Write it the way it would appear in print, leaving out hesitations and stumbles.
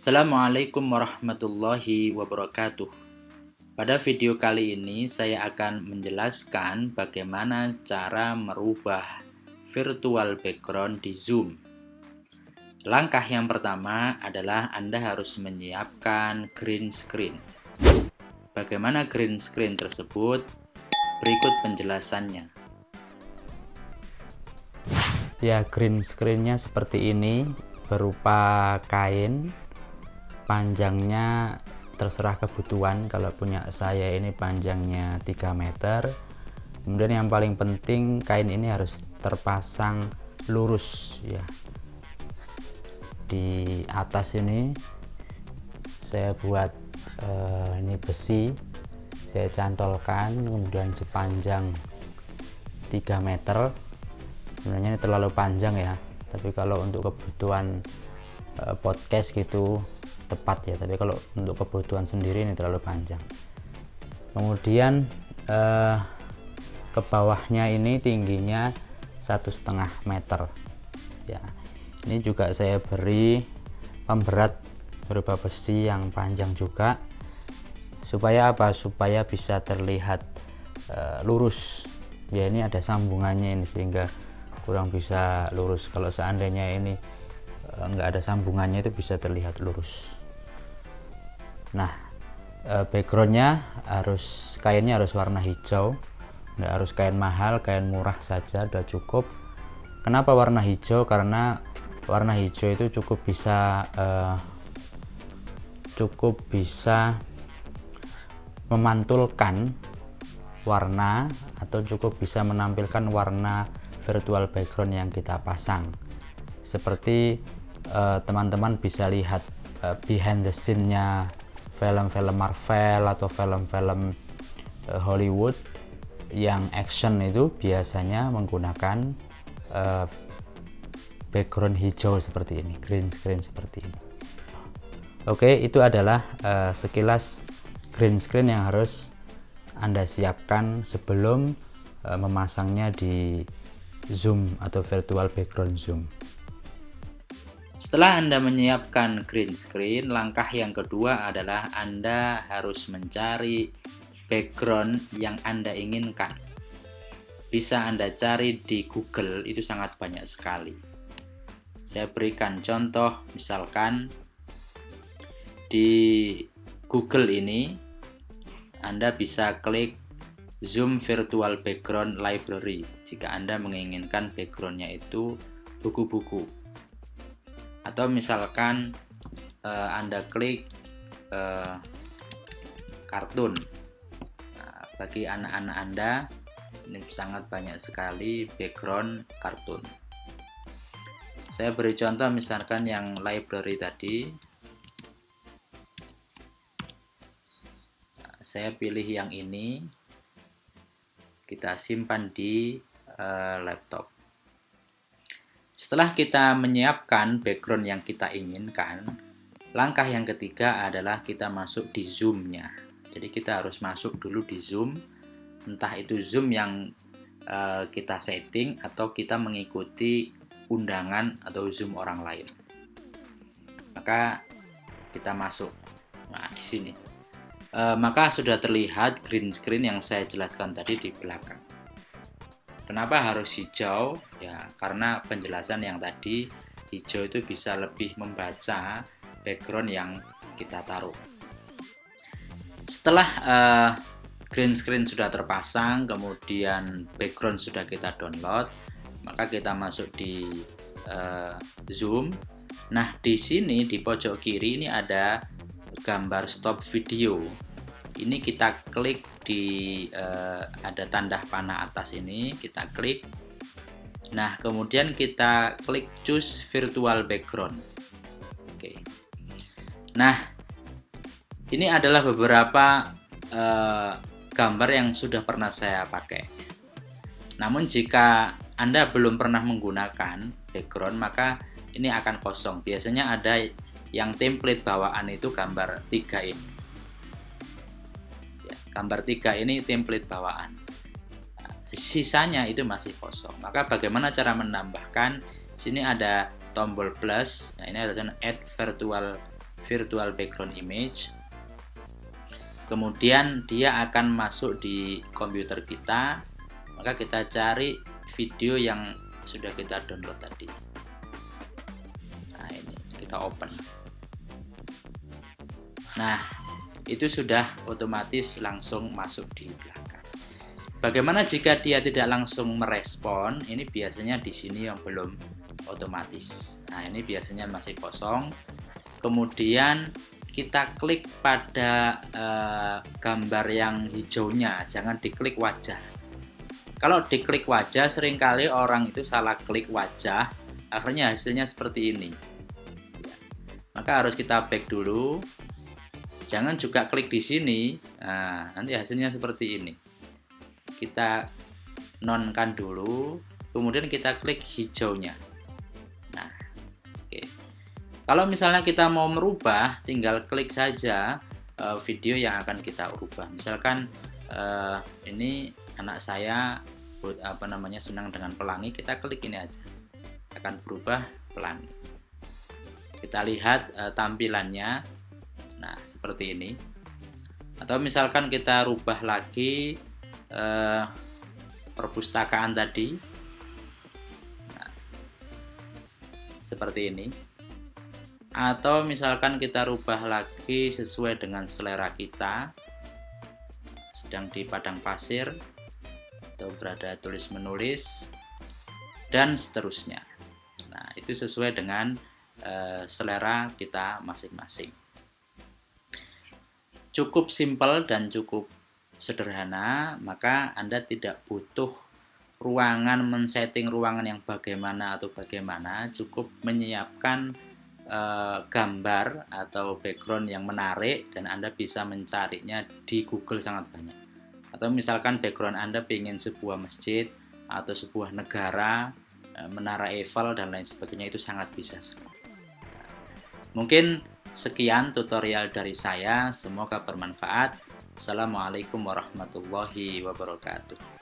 Assalamualaikum warahmatullahi wabarakatuh. Pada video kali ini saya akan menjelaskan bagaimana cara merubah virtual background di Zoom. Langkah yang pertama adalah Anda harus menyiapkan green screen. Bagaimana green screen tersebut? Berikut penjelasannya. Ya, green screen-nya seperti ini, berupa kain. Panjangnya terserah kebutuhan. Kalau punya saya ini panjangnya 3 meter. Kemudian yang paling penting, kain ini harus terpasang lurus ya. Di atas ini saya buat ini besi, saya cantolkan, kemudian sepanjang 3 meter. Sebenarnya ini terlalu panjang ya, tapi kalau untuk kebutuhan podcast gitu tepat ya, tapi kalau untuk kebutuhan sendiri ini terlalu panjang. Kemudian ke bawahnya ini tingginya 1,5 meter ya. Ini juga saya beri pemberat berupa besi yang panjang juga, supaya apa? Supaya bisa terlihat lurus ya. Ini ada sambungannya ini sehingga kurang bisa lurus. Kalau seandainya ini nggak ada sambungannya, itu bisa terlihat lurus. Nah, backgroundnya kainnya harus warna hijau, nggak harus kain mahal, kain murah saja udah cukup. Kenapa warna hijau? Karena warna hijau itu cukup bisa memantulkan warna, atau cukup bisa menampilkan warna virtual background yang kita pasang. Seperti teman-teman bisa lihat behind the scene-nya film-film Marvel atau film-film Hollywood yang action, itu biasanya menggunakan background hijau seperti ini, green screen seperti ini. Oke, itu adalah sekilas green screen yang harus Anda siapkan sebelum memasangnya di Zoom atau virtual background Zoom. Setelah Anda menyiapkan green screen, langkah yang kedua adalah Anda harus mencari background yang Anda inginkan. Bisa Anda cari di Google, itu sangat banyak sekali. Saya berikan contoh, misalkan di Google ini Anda bisa klik Zoom Virtual Background Library jika Anda menginginkan backgroundnya itu buku-buku. Atau misalkan Anda klik kartun. Nah, bagi anak-anak Anda ini sangat banyak sekali background kartun. Saya beri contoh misalkan yang library tadi. Nah, saya pilih yang ini. Kita simpan di laptop. Setelah kita menyiapkan background yang kita inginkan, langkah yang ketiga adalah kita masuk di Zoom-nya. Jadi kita harus masuk dulu di Zoom, entah itu Zoom yang kita setting atau kita mengikuti undangan atau Zoom orang lain. Maka kita masuk. Nah, di sini. Maka sudah terlihat green screen yang saya jelaskan tadi di belakang. Kenapa harus hijau? Ya, karena penjelasan yang tadi, hijau itu bisa lebih membaca background yang kita taruh. Setelah green screen sudah terpasang, kemudian background sudah kita download, maka kita masuk di Zoom. Nah, di sini di pojok kiri ini ada gambar stop video. Ini kita klik di ada tanda panah atas ini, kita klik. Nah, kemudian kita klik choose virtual background. Oke. Nah, ini adalah beberapa gambar yang sudah pernah saya pakai. Namun jika Anda belum pernah menggunakan background, maka ini akan kosong. Biasanya ada yang template bawaan itu gambar 3 ini. Gambar 3 ini template bawaan. Nah, sisanya itu masih kosong. Maka bagaimana cara menambahkan? Sini ada tombol plus. Nah, ini adalah add virtual virtual background image. Kemudian dia akan masuk di komputer kita, maka kita cari video yang sudah kita download tadi. Nah, ini kita open. Nah, itu sudah otomatis langsung masuk di belakang. Bagaimana jika dia tidak langsung merespon? Ini biasanya di sini yang belum otomatis. Nah, ini biasanya masih kosong. Kemudian kita klik pada gambar yang hijaunya, jangan diklik wajah. Kalau diklik wajah, seringkali orang itu salah klik wajah, akhirnya hasilnya seperti ini. Maka harus kita back dulu. Jangan juga klik di sini, nah, nanti hasilnya seperti ini. Kita nonkan dulu, kemudian kita klik hijaunya. Nah, oke. Kalau misalnya kita mau merubah, tinggal klik saja video yang akan kita ubah. Misalkan ini anak saya senang dengan pelangi, kita klik ini aja, akan berubah pelangi. Kita lihat tampilannya. Nah, seperti ini. Atau misalkan kita rubah lagi perpustakaan tadi. Nah, seperti ini. Atau misalkan kita rubah lagi sesuai dengan selera kita. Sedang di padang pasir atau berada tulis menulis dan seterusnya. Nah, itu sesuai dengan selera kita masing-masing. Cukup simpel dan cukup sederhana, maka Anda tidak butuh ruangan, men-setting ruangan yang bagaimana atau bagaimana, cukup menyiapkan gambar atau background yang menarik dan Anda bisa mencarinya di Google sangat banyak. Atau misalkan background Anda ingin sebuah masjid atau sebuah negara, menara Eiffel dan lain sebagainya, itu sangat bisa sekali. Mungkin sekian tutorial dari saya, semoga bermanfaat. Assalamualaikum warahmatullahi wabarakatuh.